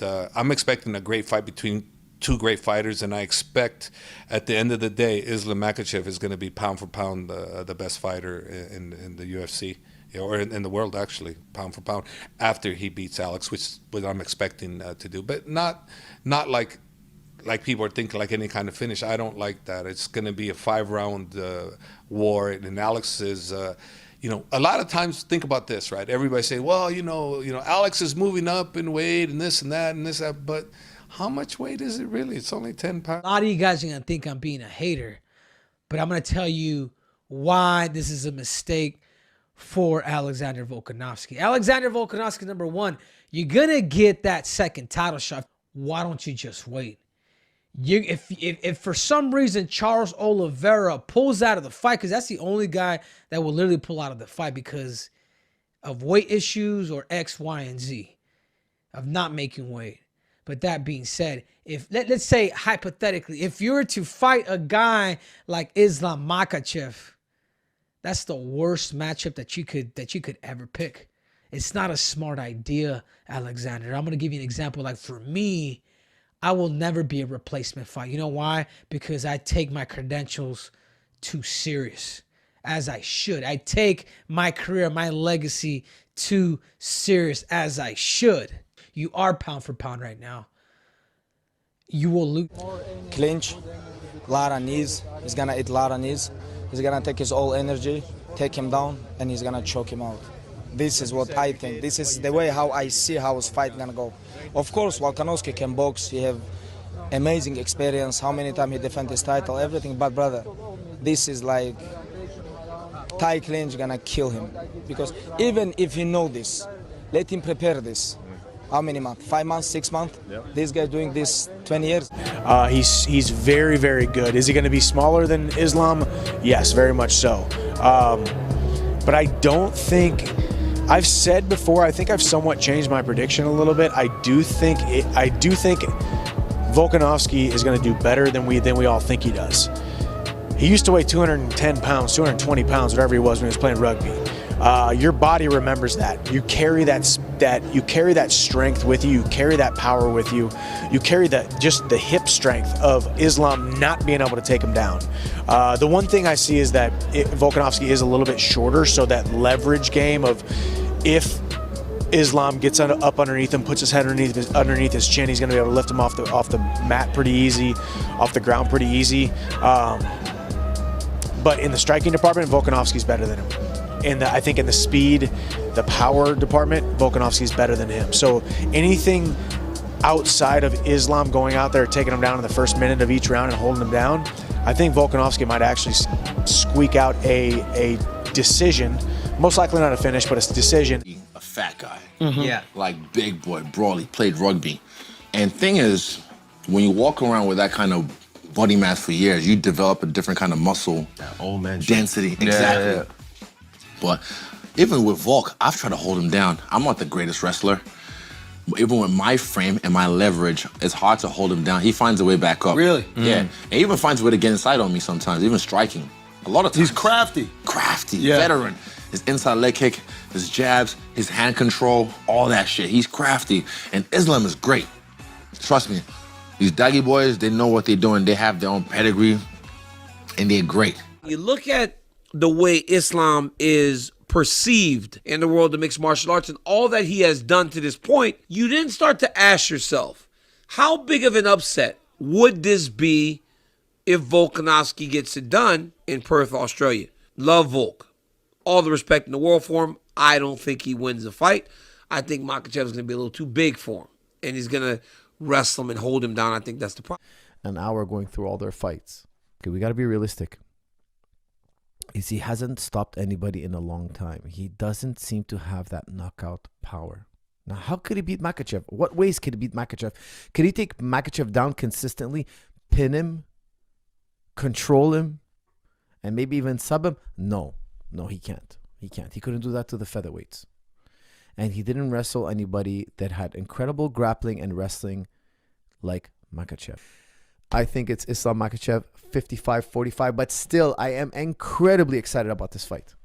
I'm expecting a great fight between two great fighters, and I expect at the end of the day, Islam Makhachev is going to be pound for pound the best fighter in the UFC, or in the world actually, pound for pound, after he beats Alex, which is what I'm expecting to do, but not like people are thinking, like any kind of finish. I don't like that. It's going to be a 5-round war, and Alex is. A lot of times, think about this, right? Everybody say, well, Alex is moving up in weight and this and that and this, that, but how much weight is it really? It's only 10 pounds. A lot of you guys are going to think I'm being a hater, but I'm going to tell you why this is a mistake for Alexander Volkanovski. Alexander Volkanovski, number one, you're going to get that second title shot. Why don't you just wait? If for some reason Charles Oliveira pulls out of the fight, because that's the only guy that will literally pull out of the fight because of weight issues or X, Y, and Z of not making weight. But that being said, if let's say hypothetically, if you were to fight a guy like Islam Makhachev, that's the worst matchup that you could ever pick. It's not a smart idea, Alexander. I'm gonna give you an example. Like for me, I will never be a replacement fight. You know why? Because I take my credentials too serious, as I should. I take my career, my legacy too serious, as I should. You are pound for pound right now. You will lose. Clinch, lot of knees. He's going to eat a lot of knees. He's going to take his all energy, take him down, and he's going to choke him out. This is what I think. This is the way how I see how his fight going to go. Of course, Volkanovski can box. He have amazing experience. How many times he defend his title, everything. But brother, this is like Thai clinch gonna kill him. Because even if you know this, let him prepare this. How many months? 5 months, 6 months? Yep. This guy doing this 20 years. He's very, very good. Is he going to be smaller than Islam? Yes, very much so. But I don't think. I've said before, I think I've somewhat changed my prediction a little bit. I do think Volkanovski is going to do better than we all think he does. He used to weigh 210 pounds, 220 pounds, whatever he was when he was playing rugby. Your body remembers that. You carry that strength with you. You carry that power with you. You carry just the hip strength of Islam not being able to take him down. The one thing I see is that Volkanovski is a little bit shorter, so that leverage game of if Islam gets up underneath him, puts his head underneath his chin, he's going to be able to lift him off the mat pretty easy, off the ground pretty easy. But in the striking department, Volkanovski's better than him. I think in the speed, the power department, Volkanovski's better than him. So anything outside of Islam going out there, taking him down in the first minute of each round and holding him down, I think Volkanovski might actually squeak out a decision. Most likely not a finish, but a decision. A fat guy. Mm-hmm. Yeah. Like big boy, brawly, played rugby. And thing is, when you walk around with that kind of body mass for years, you develop a different kind of muscle old man density. Exactly. Yeah. But even with Volk, I've tried to hold him down. I'm not the greatest wrestler. But even with my frame and my leverage, it's hard to hold him down. He finds a way back up. Really? Yeah. And he even finds a way to get inside on me sometimes, even striking. A lot of times. He's crafty. Crafty, yeah. Veteran. His inside leg kick, his jabs, his hand control, all that shit. He's crafty. And Islam is great. Trust me. These daggy boys, they know what they're doing. They have their own pedigree, and they're great. You look at the way Islam is perceived in the world of mixed martial arts and all that he has done to this point, you then start to ask yourself, how big of an upset would this be if Volkanovski gets it done in Perth, Australia? Love Volk. All the respect in the world for him. I don't think he wins the fight. I think Makhachev is going to be a little too big for him, and he's going to wrestle him and hold him down. I think that's the problem. An hour going through all their fights. Okay, we got to be realistic. He hasn't stopped anybody in a long time. He doesn't seem to have that knockout power. Now, how could he beat Makhachev? What ways could he beat Makhachev? Could he take Makhachev down consistently, pin him, control him, and maybe even sub him? No, he can't. He couldn't do that to the featherweights. And he didn't wrestle anybody that had incredible grappling and wrestling like Makhachev. I think it's Islam Makhachev 55-45, but still I am incredibly excited about this fight.